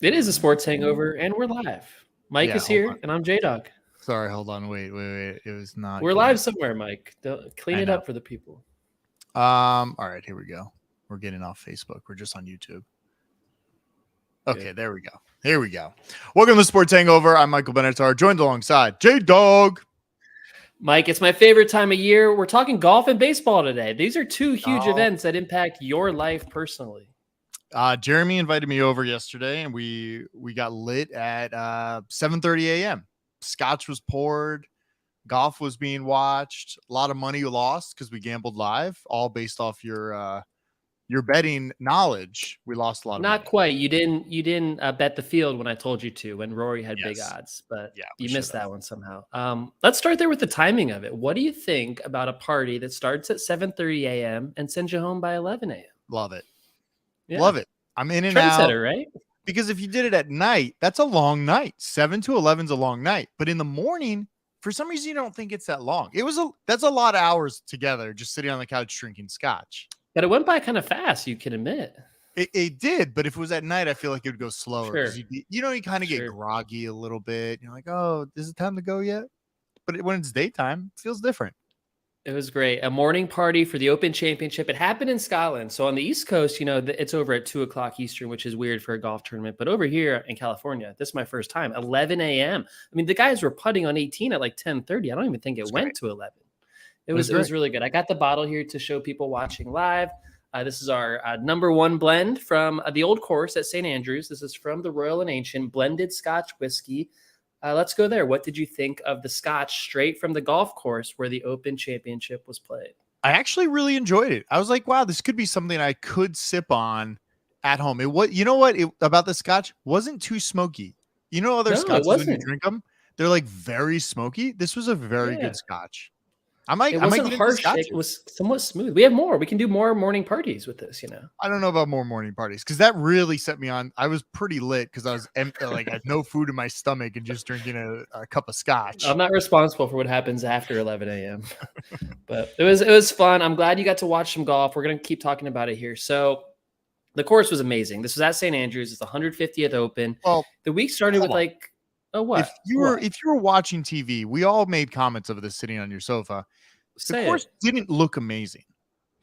It is a sports hangover, and we're live. Mike Yeah, is hold on. here, and I'm J Dawg. Sorry, hold on. Wait. It was not We're getting. live somewhere, Mike. Clean I it know. up for the people. All right, here we go. We're getting off Facebook. We're just on YouTube. Okay, Good. there we go. Here we go. Welcome to Sports Hangover. I'm Michael Benatar, joined alongside J Dawg. Mike, it's my favorite time of year. We're talking golf and baseball today. These are two huge Oh. events that impact your life personally. Jeremy invited me over yesterday, and we got lit at 7:30 a.m. Scotch was poured. Golf was being watched. A lot of money lost because we gambled live, all based off your betting knowledge. We lost a lot of money. Not quite. You didn't bet the field when I told you to, when Rory had big Yes. odds, but Yeah, you we missed should've. that one somehow. Let's start there with the timing of it. What do you think about a party that starts at 7:30 a.m. and sends you home by 11 a.m.? Love it. Yeah. Love it. I'm in and out. Trendsetter, right? Because if you did it at night, that's a long night. 7 to 11 is a long night. But in the morning, for some reason, you don't think it's that long. That's a lot of hours together just sitting on the couch drinking scotch. But it went by kind of fast, you can admit. It did, but if it was at night, I feel like it would go slower. Sure. You kind of get groggy a little bit. You're like, oh, is it time to go yet? But when it's daytime, it feels different. It was great. A morning party for the Open Championship. It happened in Scotland. So on the East Coast, it's over at 2 o'clock Eastern, which is weird for a golf tournament. But over here in California, this is my first time, 11 a.m. I mean, the guys were putting on 18 at like 10:30. I don't even think it went to 11. It was really good. I got the bottle here to show people watching live. This is our number one blend from the old course at St. Andrews. This is from the Royal and Ancient blended Scotch whiskey. Let's go there. What did you think of the Scotch straight from the golf course where the Open Championship was played? I actually really enjoyed it. I was like, wow, this could be something I could sip on at home. About the Scotch wasn't too smoky. Other Scotches when you drink them, they're like very smoky. This was a very good Scotch. It wasn't harsh. It was somewhat smooth. We have more. We can do more morning parties with this, I don't know about more morning parties because that really set me on. I was pretty lit because I was I had no food in my stomach and just drinking a cup of scotch. I'm not responsible for what happens after 11 a.m. But it was fun. I'm glad you got to watch some golf. We're going to keep talking about it here. So the course was amazing. This was at St. Andrews. It's the 150th Open. Well, the week started with what? If you were watching TV, we all made comments of this sitting on your sofa. The course didn't look amazing.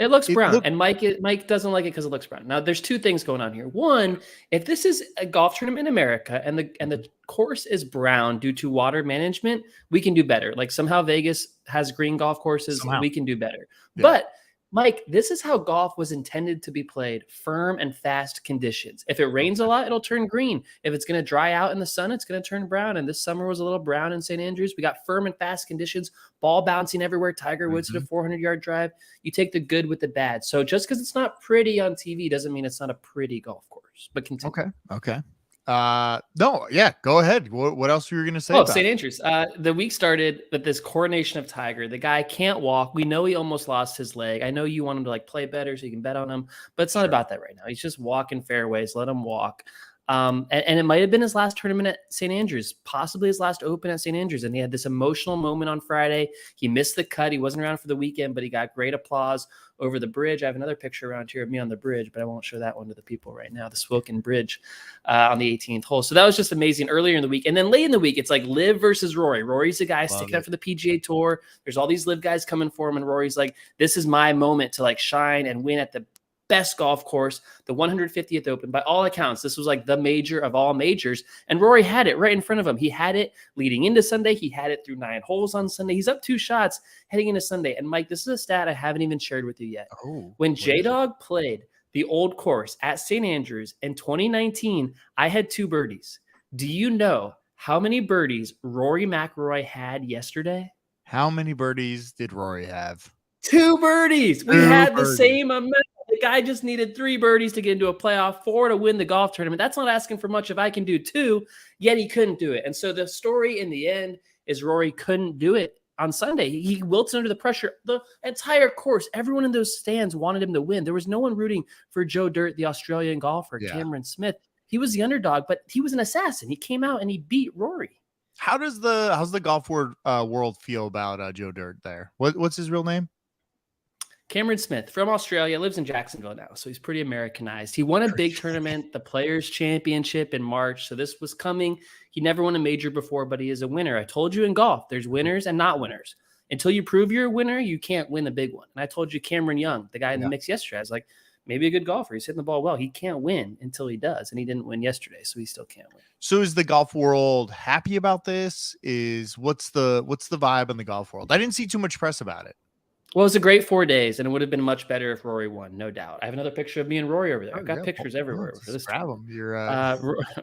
It looks brown, and Mike doesn't like it because it looks brown. Now, there's two things going on here. One, if this is a golf tournament in America and the course is brown due to water management, we can do better. Like somehow Vegas has green golf courses, we can do better. Yeah. But Mike, this is how golf was intended to be played: firm and fast conditions. If it rains a lot, it'll turn green. If it's going to dry out in the sun, it's going to turn brown. And this summer was a little brown in St. Andrews. We got firm and fast conditions, ball bouncing everywhere. Tiger Woods at a 400-yard drive. You take the good with the bad. So just because it's not pretty on TV doesn't mean it's not a pretty golf course. But continue. Okay. No, yeah, go ahead. What else were you going to say? Oh, St. Andrews. The week started with this coronation of Tiger. The guy can't walk. We know he almost lost his leg. I know you want him to play better so you can bet on him, but it's not about that right now. He's just walking fairways. Let him walk. And it might have been his last tournament at St. Andrews, possibly his last Open at St. Andrews. And he had this emotional moment on Friday. He missed the cut. He wasn't around for the weekend, but he got great applause over the bridge. I have another picture around here of me on the bridge, but I won't show that one to the people right now. The Swoken Bridge on the 18th hole. So that was just amazing earlier in the week. And then late in the week, it's like Liv versus Rory. Rory's the guy sticking up for the PGA Tour. There's all these Liv guys coming for him, and Rory's like, this is my moment to shine and win at the best golf course, the 150th Open. By all accounts, this was the major of all majors. And Rory had it right in front of him. He had it leading into Sunday. He had it through 9 holes on Sunday. He's up 2 shots heading into Sunday. And Mike, this is a stat I haven't even shared with you yet. When J Dawg played the old course at St. Andrews in 2019, I had 2 birdies. Do you know how many birdies Rory McIlroy had yesterday? How many birdies did Rory have? 2 birdies. We had the same amount. The guy just needed 3 birdies to get into a playoff, 4 to win the golf tournament. That's not asking for much if I can do 2, yet he couldn't do it. And so the story in the end is Rory couldn't do it on Sunday. He wilted under the pressure. The entire course, everyone in those stands wanted him to win. There was no one rooting for Joe Dirt, the Australian golfer, Cameron Smith. He was the underdog, but he was an assassin. He came out and he beat Rory. How's the golf world feel about Joe Dirt there? What's his real name? Cameron Smith from Australia, lives in Jacksonville now, so he's pretty Americanized. He won a big tournament, the Players Championship in March, so this was coming. He never won a major before, but he is a winner. I told you in golf, there's winners and not winners. Until you prove you're a winner, you can't win a big one. And I told you Cameron Young, the guy in the mix yesterday, I was like, maybe a good golfer. He's hitting the ball well. He can't win until he does, and he didn't win yesterday, so he still can't win. So is the golf world happy about this? What's the vibe in the golf world? I didn't see too much press about it. Well, it was a great 4 days, and it would have been much better if Rory won, no doubt. I have another picture of me and Rory over there. I've got pictures everywhere for this. Grab them.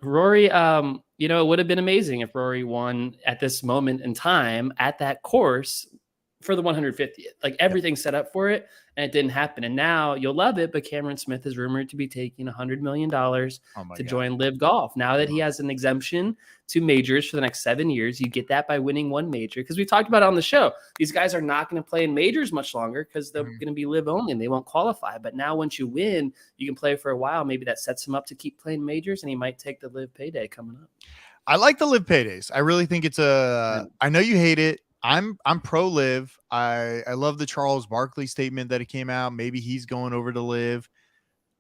Rory, it would have been amazing if Rory won at this moment in time at that course for the 150th. Like everything's set up for it, and it didn't happen. And now you'll love it, but Cameron Smith is rumored to be taking $100 million to join Live Golf. Now that he has an exemption to majors for the next 7 years, you get that by winning one major. Because we talked about it on the show. These guys are not going to play in majors much longer because they're going to be Live only and they won't qualify. But now once you win, you can play for a while. Maybe that sets him up to keep playing majors, and he might take the Live payday coming up. I like the Live paydays. I really think it's I know you hate it. I'm pro Live. I love the Charles Barkley statement that it came out. Maybe he's going over to Live.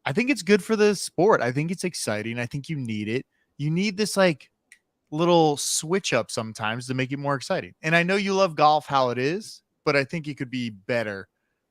I think it's good for the sport. I think it's exciting. I think you need it. You need this like little switch up sometimes to make it more exciting. And I know you love golf how it is, but I think it could be better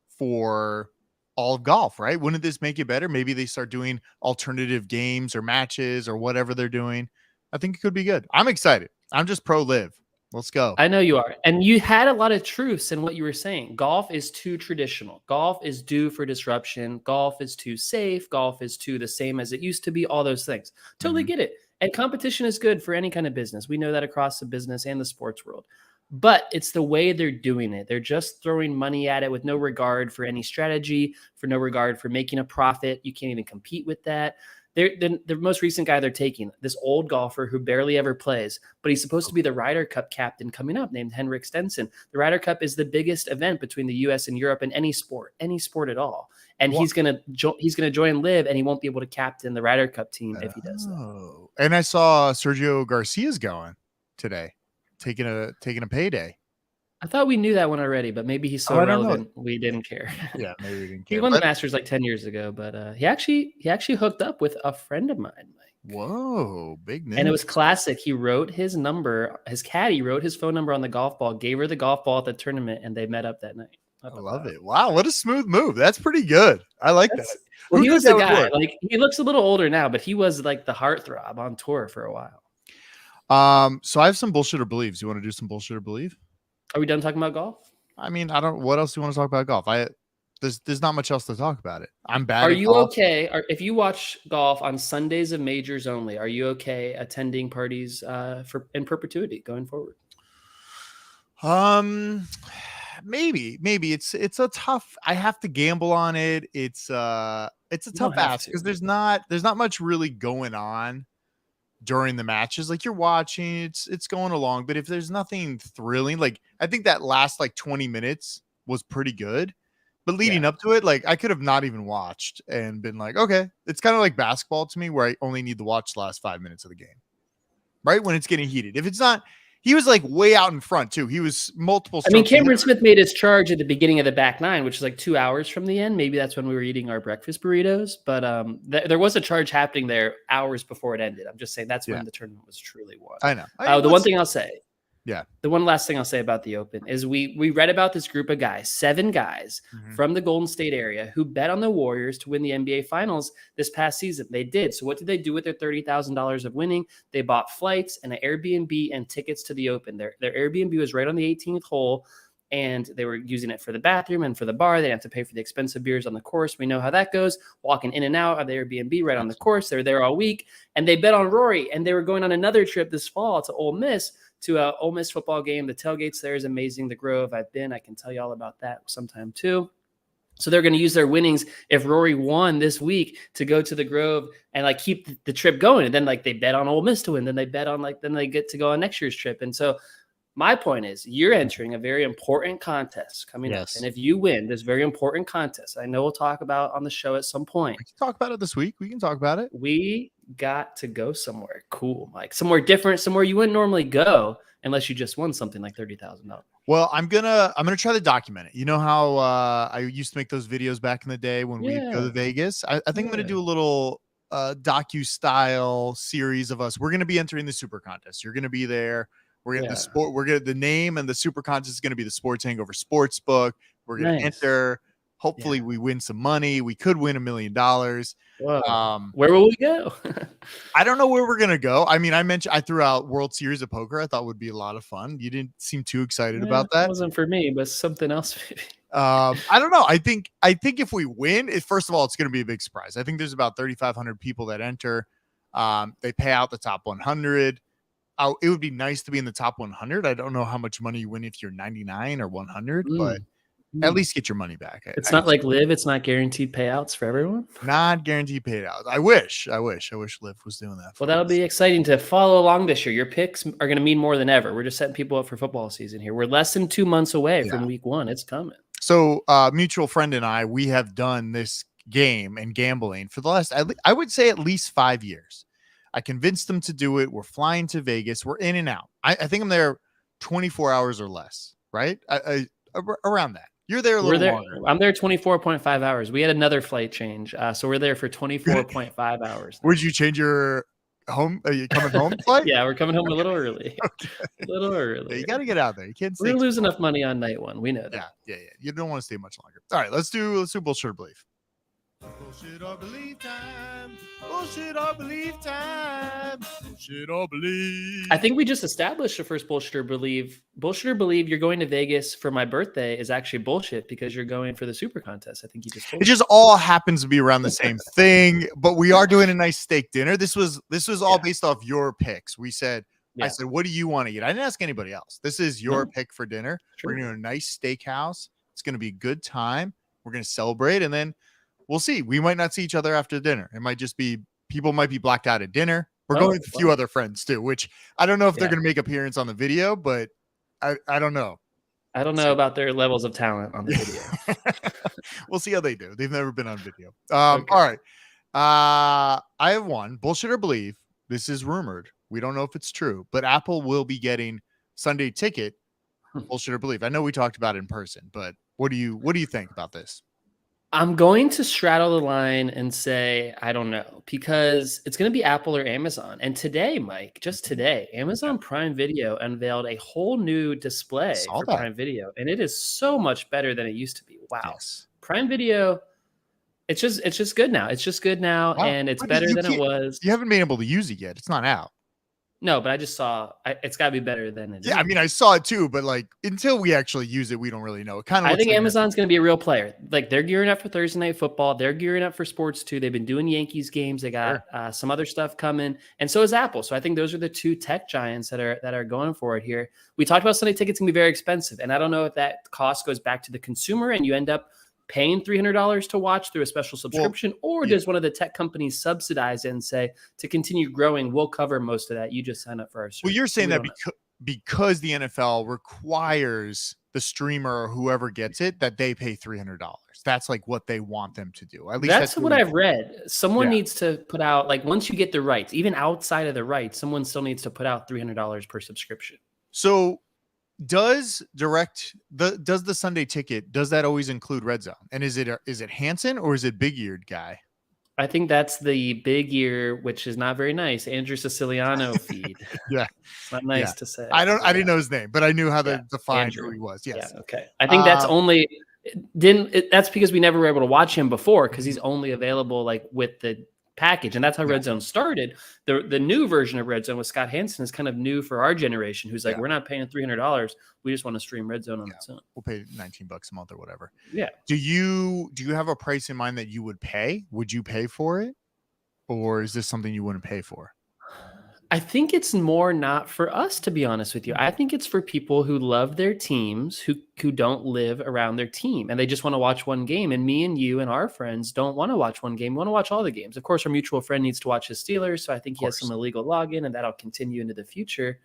for all of golf, right? Wouldn't this make it better? Maybe they start doing alternative games or matches or whatever they're doing. I think it could be good. I'm excited. I'm just pro Live. Let's go. I know you are. And you had a lot of truths in what you were saying. Golf is too traditional. Golf is due for disruption. Golf is too safe. Golf is too the same as it used to be. All those things. Totally get it. And competition is good for any kind of business. We know that across the business and the sports world. But it's the way they're doing it. They're just throwing money at it with no regard for any strategy, for no regard for making a profit. You can't even compete with that. The most recent guy they're taking, this old golfer who barely ever plays, but he's supposed to be the Ryder Cup captain coming up, named Henrik Stenson. The Ryder Cup is the biggest event between the U.S. and Europe in any sport at all. And he's gonna join Live, and he won't be able to captain the Ryder Cup team if he does that. And I saw Sergio Garcia's going today, taking a payday. I thought we knew that one already, but maybe he's so irrelevant we didn't care. Yeah, maybe we didn't care. He won the Masters like 10 years ago, but he actually hooked up with a friend of mine, Mike. Whoa, big news. And it was classic. He wrote his number, his caddy wrote his phone number on the golf ball, gave her the golf ball at the tournament, and they met up that night. I love it. Wow, what a smooth move. That's pretty good. I like that. Well, he was the guy. Like, he looks a little older now, but he was like the heartthrob on tour for a while. So I have some bullshit or believes. You want to do some bullshit or believe? Are we done talking about golf? I mean, what else do you want to talk about golf? There's not much else to talk about it. I'm bad. Are you okay? If you watch golf on Sundays of majors only, are you okay attending parties in perpetuity going forward? Maybe it's a tough. I have to gamble on it. It's a tough ask because there's not much really going on during the matches. Like, you're watching, it's going along, but if there's nothing thrilling, like, I think that last like 20 minutes was pretty good, but leading up to it, like, I could have not even watched and been like, okay. It's kind of like basketball to me, where I only need to watch the last 5 minutes of the game, right? When it's getting heated. If it's not, he was like way out in front too. He was multiple. I mean, Cameron Smith made his charge at the beginning of the back nine, which is like 2 hours from the end. Maybe that's when we were eating our breakfast burritos. But there was a charge happening there hours before it ended. I'm just saying that's when the tournament was truly won. I know. The one thing I'll say. Yeah. The one last thing I'll say about the Open is we read about this group of guys, 7 guys from the Golden State area who bet on the Warriors to win the NBA Finals this past season. They did. So what did they do with their $30,000 of winning? They bought flights and an Airbnb and tickets to the Open. Their Airbnb was right on the 18th hole, and they were using it for the bathroom and for the bar. They didn't have to pay for the expensive beers on the course. We know how that goes. Walking in and out of the Airbnb right on the course. They were there all week, and they bet on Rory, and they were going on another trip this fall to Ole Miss, to a Ole Miss football game. The tailgates there is amazing. The Grove, I've been. I can tell you all about that sometime too. So they're going to use their winnings if Rory won this week to go to the Grove and like keep the trip going. And then like they bet on Ole Miss to win. Then they bet on then they get to go on next year's trip. And so My point is, you're entering a very important contest coming up. Yes. And if you win this very important contest, I know we'll talk about on the show at some point. We can talk about it this week. We can talk about it. We got to go somewhere cool, Mike. Somewhere different, somewhere you wouldn't normally go unless you just won something like $30,000. Well, I'm gonna try to document it. You know how I used to make those videos back in the day when we'd go to Vegas? I think I'm gonna do a little docu-style series of us. We're gonna be entering the super contest. You're gonna be there. We're gonna the name and the super contest is gonna be the Sports Hangover Sportsbook. We're gonna enter. Hopefully we win some money. We could win $1 million. Where will we go? I don't know where we're gonna go. I mean, I threw out World Series of Poker. I thought would be a lot of fun. You didn't seem too excited about that. It wasn't for me, but something else maybe. I don't know. I think if we win, first of all, it's gonna be a big surprise. I think there's about 3,500 people that enter. They pay out the top 100. It would be nice to be in the top 100. I don't know how much money you win if you're 99 or 100, but at least get your money back. It's not like Live. It's not guaranteed payouts for everyone. Not guaranteed payouts. I wish Live was doing that. Well, that'll be exciting to follow along this year. Your picks are going to mean more than ever. We're just setting people up for football season here. We're less than 2 months away from week 1. It's coming. So mutual friend and I, we have done this game and gambling for the last, I would say at least 5 years. I convinced them to do it. We're flying to Vegas. We're in and out. I think I'm there 24 hours or less, right? Around that. You're there a little longer. I'm there 24.5 hours. We had another flight change. So we're there for 24.5 hours. Where'd you change your home? Are you coming home flight? Yeah, we're coming home a little early. Okay. A little early. Yeah, you got to get out there. You can't stay. We're losing enough money on night 1. We know that. Yeah. You don't want to stay much longer. All right, let's do bullshit or belief. Bullshit or belief time. Bullshit or belief time. Bullshit or belief. I think we just established the first bullshit or believe. Bullshit or believe you're going to Vegas for my birthday is actually bullshit because you're going for the super contest. I think you just told it just all happens to be around the same thing, but we are doing a nice steak dinner. This was all based off your picks. We said, I said, what do you want to eat? I didn't ask anybody else. This is your pick for dinner. True. We're going to do a nice steakhouse. It's going to be a good time. We're going to celebrate, and then we'll see. We might not see each other after dinner. It might just be people might be blacked out at dinner. We're going with a few other friends too, which I don't know if they're going to make appearance on the video, but I don't know. I don't know about their levels of talent on the video. We'll see how they do. They've never been on video. All right. I have one. Bullshit or believe. This is rumored. We don't know if it's true, but Apple will be getting Sunday Ticket. Bullshit or believe. I know we talked about it in person, but what do you think about this? I'm going to straddle the line and say, I don't know, because it's going to be Apple or Amazon. And today, Mike, just today, Amazon Prime Video unveiled a whole new display for Prime Video. And it is so much better than it used to be. Wow. Yes. Prime Video, it's just good now. It's just good now. Wow. And it's better than it was. You haven't been able to use it yet. It's not out. No, but I just saw it's got to be better than it is. Yeah, I mean, I saw it too, but like until we actually use it, we don't really know. I think Amazon's going to be a real player. Like they're gearing up for Thursday Night Football. They're gearing up for sports too. They've been doing Yankees games. They got some other stuff coming, and so is Apple. So I think those are the two tech giants that are going for it here. We talked about Sunday Tickets going to be very expensive, and I don't know if that cost goes back to the consumer and you end up paying $300 to watch through a special subscription, or does one of the tech companies subsidize it and say, to continue growing, we'll cover most of that. You just sign up for our service. Well, you're saying that because the NFL requires the streamer or whoever gets it, that they pay $300. That's like what they want them to do. At least that's what I've read. Someone needs to put out, like once you get the rights, even outside of the rights, someone still needs to put out $300 per subscription. So does the Sunday Ticket, does that always include Red Zone? And is it Hansen or is it big eared guy? I think that's the big ear, which is not very nice. Andrew Siciliano feed. It's not nice to say. I didn't know his name, but I knew how to define who he was. Yes. Yeah, okay. I think that's that's because we never were able to watch him before because he's only available like with the package, and that's how Red Zone started. The new version of Red Zone with Scott Hansen is kind of new for our generation, who's like, we're not paying $300. We just want to stream Red Zone on its own. We'll pay $19 a month or whatever. Yeah. Do you have a price in mind that you would pay? Would you pay for it, or is this something you wouldn't pay for? I think it's more not for us, to be honest with you. I think it's for people who love their teams, who don't live around their team, and they just want to watch one game. And me and you and our friends don't want to watch one game. We want to watch all the games. Of course, our mutual friend needs to watch his Steelers, so I think he has some illegal login, and that'll continue into the future.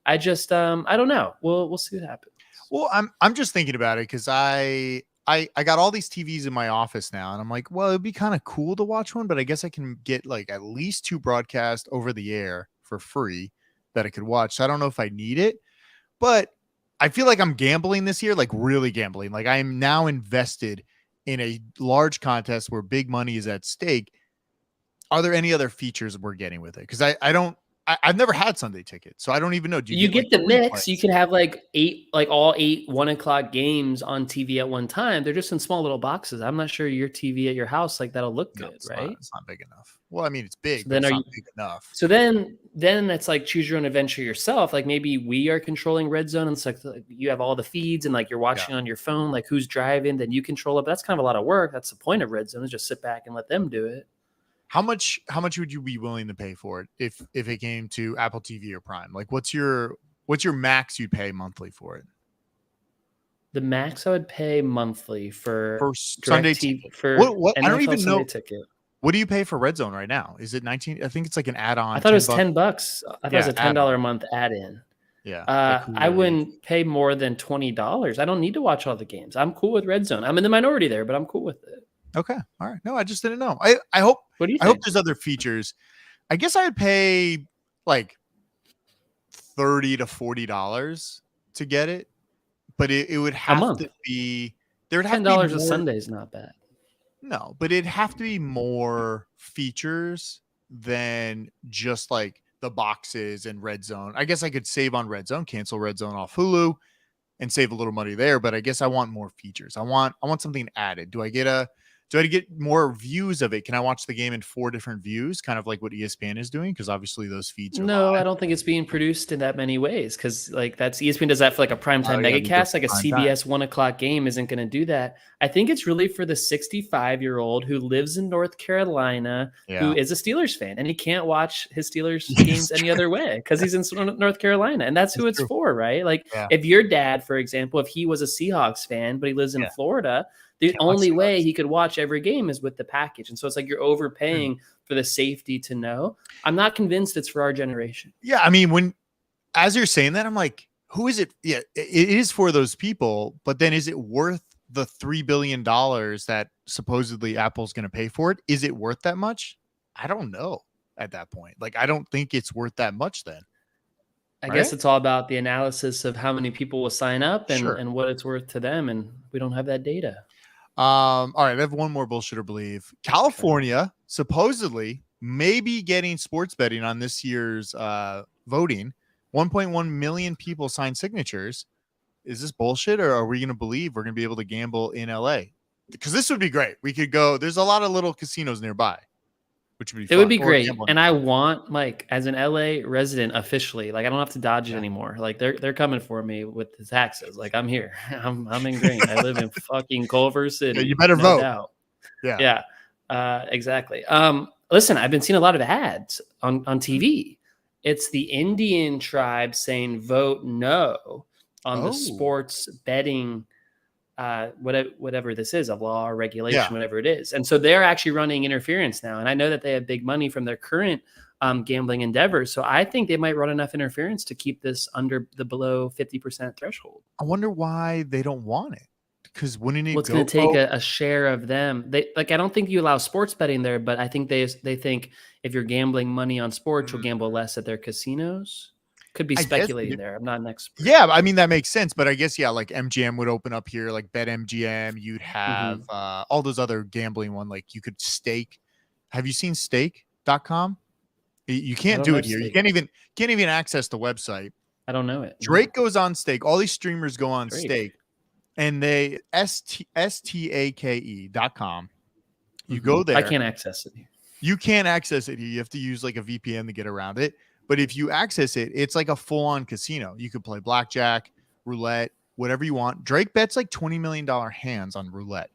I just I don't know. We'll see what happens. Well, I'm just thinking about it because I got all these TVs in my office now, and I'm like, well, it'd be kind of cool to watch one, but I guess I can get like at least 2 broadcasts over the air for free that I could watch. So I don't know if I need it, but I feel like I'm gambling this year, like really gambling. Like I am now invested in a large contest where big money is at stake. Are there any other features we're getting with it? Because I've never had Sunday ticket, so I don't even know. Do You get get like the mix. replays? You can have like all 8 1:00 games on TV at one time. They're just in small little boxes. I'm not sure your TV at your house like that'll look No, good, it's right? not. It's not big enough. Well, I mean, it's big, So but then it's are not you? big enough. So then it's like choose your own adventure yourself. Like maybe we are controlling Red Zone, and it's like you have all the feeds, and like you're watching on your phone, like who's driving, then you control it. But that's kind of a lot of work. That's the point of Red Zone, is just sit back and let them do it. How much would you be willing to pay for it if it came to Apple TV or Prime? Like what's your max you'd pay monthly for it? The max I would pay monthly for Sunday TV for what NFL I don't even Sunday know. ticket. What do you pay for Red Zone right now? Is it 19? I think it's like an add-on. I thought it was $10. $10. I thought it was a $10 a month add-in. Yeah. I wouldn't pay more than $20. I don't need to watch all the games. I'm cool with Red Zone. I'm in the minority there, but I'm cool with it. Okay. All right. No, I just didn't know. I hope. What do you I think? hope there's other features. I guess I'd pay like $30 to $40 to get it, but it would have to be there. Would have $10 to be a Sunday is not bad. No, but it'd have to be more features than just like the boxes and Red Zone. I guess I could save on Red Zone, cancel Red Zone off Hulu, and save a little money there. But I guess I want more features. I want something added. Do I get more views of it? Can I watch the game in 4 different views, kind of like what ESPN is doing? Because obviously those feeds are No, live. I don't think it's being produced in that many ways, because like that's ESPN does that for like a primetime megacast. Like a CBS 1:00 game isn't going to do that. I think it's really for the 65-year-old who lives in North Carolina, who is a Steelers fan, and he can't watch his Steelers games any other way because he's in North Carolina, and that's who it's for, right? Like if your dad, for example, if he was a Seahawks fan but he lives in Florida, the only way he could watch every game is with the package. And so it's like you're overpaying for the safety to know. I'm not convinced it's for our generation. Yeah. I mean, as you're saying that, I'm like, who is it? Yeah, it is for those people, but then is it worth the $3 billion that supposedly Apple's going to pay for it? Is it worth that much? I don't know at that point. Like, I don't think it's worth that much then. I guess it's all about the analysis of how many people will sign up and what it's worth to them. And we don't have that data. All right, I have one more bullshit or believe. California supposedly may be getting sports betting on this year's voting. 1.1 million people signed signatures. Is this bullshit, or are we going to believe we're going to be able to gamble in LA? Because this would be great. We could go. There's a lot of little casinos nearby, which would be fun. It would be great. And I want, like, as an LA resident officially, like I don't have to dodge it anymore. Like they're coming for me with the taxes. Like I'm here. I'm in green. I live in fucking Culver City. Yeah, you better vote. Doubt. Yeah. Exactly. Listen, I've been seeing a lot of ads on TV. It's the Indian tribe saying vote no on the sports betting, whatever this is, a law or regulation, whatever it is. And so they're actually running interference now. And I know that they have big money from their current gambling endeavors. So I think they might run enough interference to keep this under the below 50% threshold. I wonder why they don't want it. Because wouldn't it it's going to take a share of them. They I don't think you allow sports betting there, but I think they think if you're gambling money on sports, you'll gamble less at their casinos. Could be speculating there. I'm not an expert. Yeah, I mean, that makes sense. But I guess, like MGM would open up here, like BetMGM. You'd have all those other gambling one. Like you could stake. Have you seen stake.com? You can't do it here. Stake. You can't even access the website. I don't know it. Drake goes on stake. All these streamers go on stake. And they stake.com. You go there. I can't access it. You can't access it. You have to use like a VPN to get around it. But if you access it, it's like a full-on casino. You could play blackjack, roulette, whatever you want. Drake bets like $20 million hands on roulette.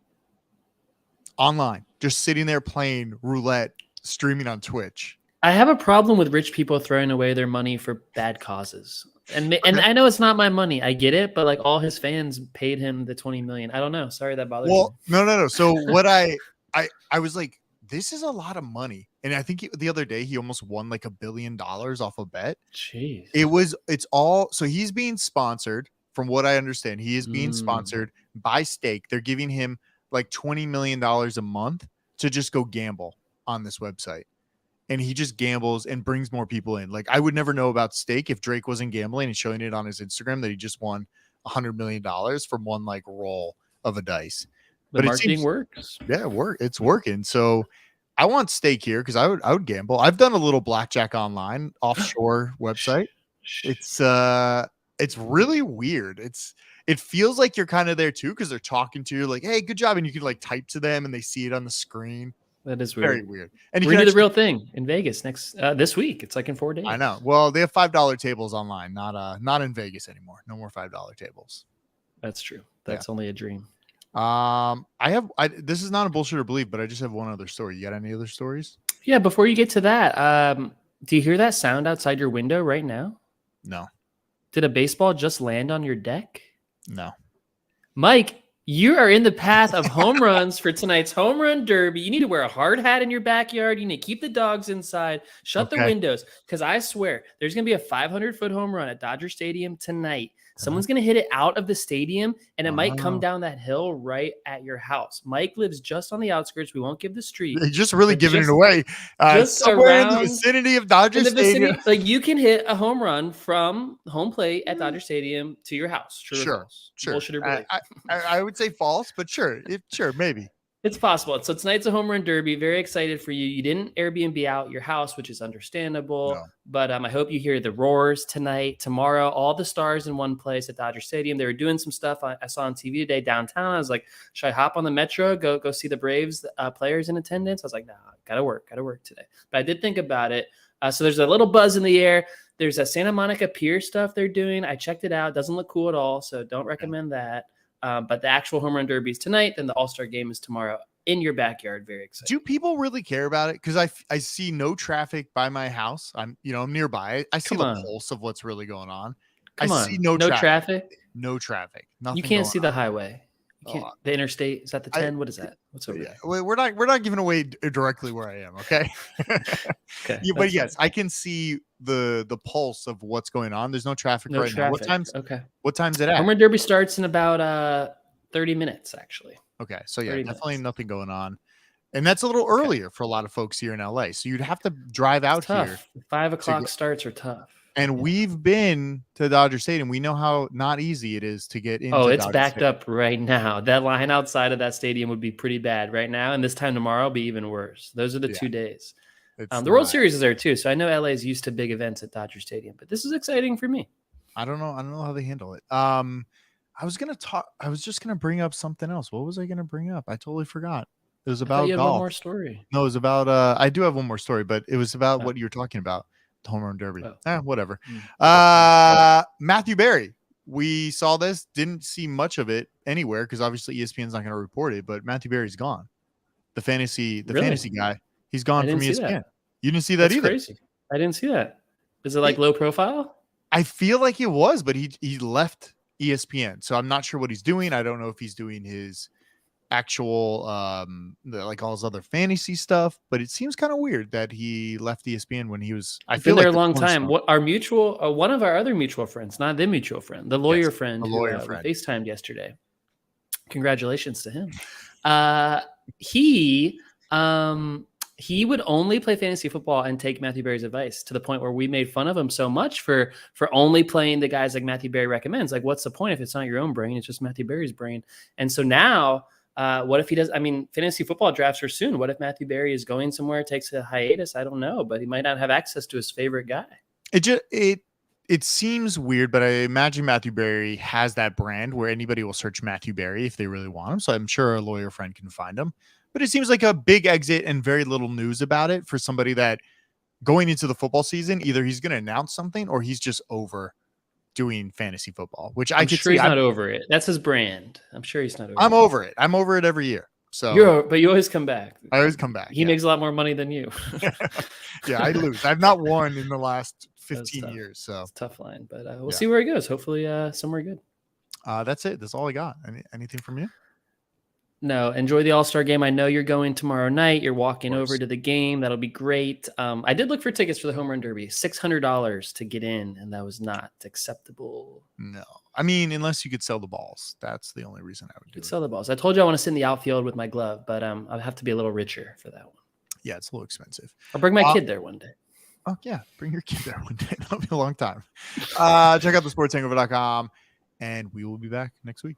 Online. Just sitting there playing roulette, streaming on Twitch. I have a problem with rich people throwing away their money for bad causes. And I know it's not my money. I get it, but like all his fans paid him the $20 million. I don't know. Sorry that bothers me. No. So what I was like, this is a lot of money. And I think the other day he almost won like $1 billion off a bet. Jeez. So he's being sponsored. From what I understand, he is being sponsored by Stake. They're giving him like $20 million a month to just go gamble on this website. And he just gambles and brings more people in. Like, I would never know about Stake if Drake wasn't gambling and showing it on his Instagram that he just won $100 million from one like roll of a dice. The marketing works. Yeah, it's working. So I want Stake here because I would gamble. I've done a little blackjack online offshore website. It's really weird. It feels like you're kind of there too because they're talking to you like, hey, good job, and you can like type to them and they see it on the screen. That is weird. Very weird. And we're gonna do the real thing in Vegas this week. It's like in 4 days. I know. Well, they have $5 tables online, not in Vegas anymore. No more $5 tables. That's true. That's only a dream. This is not a bullshit or believe, but I just have one other story. You got any other stories? Yeah. Before you get to that, do you hear that sound outside your window right now? No. Did a baseball just land on your deck? No. Mike, you are in the path of home runs for tonight's home run derby. You need to wear a hard hat in your backyard. You need to keep the dogs inside. Shut the windows, because I swear there's going to be a 500-foot home run at Dodger Stadium tonight. Someone's going to hit it out of the stadium, and it might come down that hill right at your house. Mike lives just on the outskirts. We won't give the street. You're just really giving it away. Just somewhere in the vicinity of Dodger Stadium. Like, you can hit a home run from home plate at Dodger Stadium to your house. Sure. Bullshit or believe. I would say false, but sure, maybe. It's possible. So tonight's a home run derby. Very excited for you. You didn't Airbnb out your house, which is understandable. No. But I hope you hear the roars tonight, tomorrow. All the stars in one place at Dodger Stadium. They were doing some stuff I saw on TV today downtown. I was like, should I hop on the Metro, go see the Braves players in attendance? I was like, nah, gotta work today. But I did think about it. So there's a little buzz in the air. There's a Santa Monica Pier stuff they're doing. I checked it out. Doesn't look cool at all. So don't recommend that. But the actual home run derby is tonight. Then the All-Star game is tomorrow in your backyard. Very exciting. Do people really care about it? Because I see no traffic by my house. I'm nearby. I see the pulse of what's really going on. See no traffic. No traffic. Nothing. You can't see the highway. The interstate, is that the 10? What is that? What's over there? We're not giving away directly where I am. Okay. Okay. Yeah, but yes, I can see the pulse of what's going on. There's no traffic now. What time's it at? Home run derby starts in about 30 minutes, actually. Okay. So yeah, definitely nothing going on. And that's a little earlier for a lot of folks here in LA. So you'd have to drive out here. 5 o'clock starts are tough. And we've been to Dodger Stadium. We know how not easy it is to get into. Oh, it's backed up right now. That line outside of that stadium would be pretty bad right now. And this time tomorrow will be even worse. Those are the 2 days. The World Series is there too. So I know LA is used to big events at Dodger Stadium, but this is exciting for me. I don't know how they handle it. I was just going to bring up something else. What was I going to bring up? I totally forgot. It was about golf. One more story. No, it was about, I do have one more story, but it was about what you were talking about. Home run derby. Whatever. Matthew Berry. We saw this, didn't see much of it anywhere because obviously ESPN's not going to report it, but Matthew Berry's gone. The fantasy guy. He's gone from ESPN. You didn't see that either. Crazy. I didn't see that. Is it like low profile? I feel like it was, but he left ESPN. So I'm not sure what he's doing. I don't know if he's doing his actual like all his other fantasy stuff, but it seems kind of weird that he left ESPN when he was been there a long time. What our mutual one of our other mutual friends, not the mutual friend, the lawyer friend, we FaceTimed yesterday. Congratulations to him. He would only play fantasy football and take Matthew Berry's advice, to the point where we made fun of him so much for only playing the guys like Matthew Berry recommends. Like, what's the point if it's not your own brain? It's just Matthew Berry's brain. And so now, what if he does? I mean, fantasy football drafts are soon. What if Matthew Berry is going somewhere, takes a hiatus? I don't know, but he might not have access to his favorite guy. It seems weird, but I imagine Matthew Berry has that brand where anybody will search Matthew Berry if they really want him. So I'm sure a lawyer friend can find him. But it seems like a big exit and very little news about it for somebody that going into the football season, either he's going to announce something or he's just over doing fantasy football, which I'm sure he's not over it. That's his brand. I'm sure he's not over it. I'm over it. I'm over it every year. So but you always come back. I always come back. He makes a lot more money than you. Yeah, I lose. I've not won in the last 15 years. So it's a tough line, but we'll see where he goes. Hopefully somewhere good. That's it. That's all I got. Anything from you? No, enjoy the All-Star game. I know you're going tomorrow night. You're walking Of over course. to the game. That'll be great. I did look for tickets for the Home Run Derby, $600 to get in, and that was not acceptable. No, I mean, unless you could sell the balls, that's the only reason I would do Could it. sell the balls. I told you I want to sit in the outfield with my glove, but I'll have to be a little richer for that one. Yeah, it's a little expensive. I'll bring my kid there one day. Oh yeah, bring your kid there one day. That'll be a long time. Check out thesportshangover.com, and we will be back next week.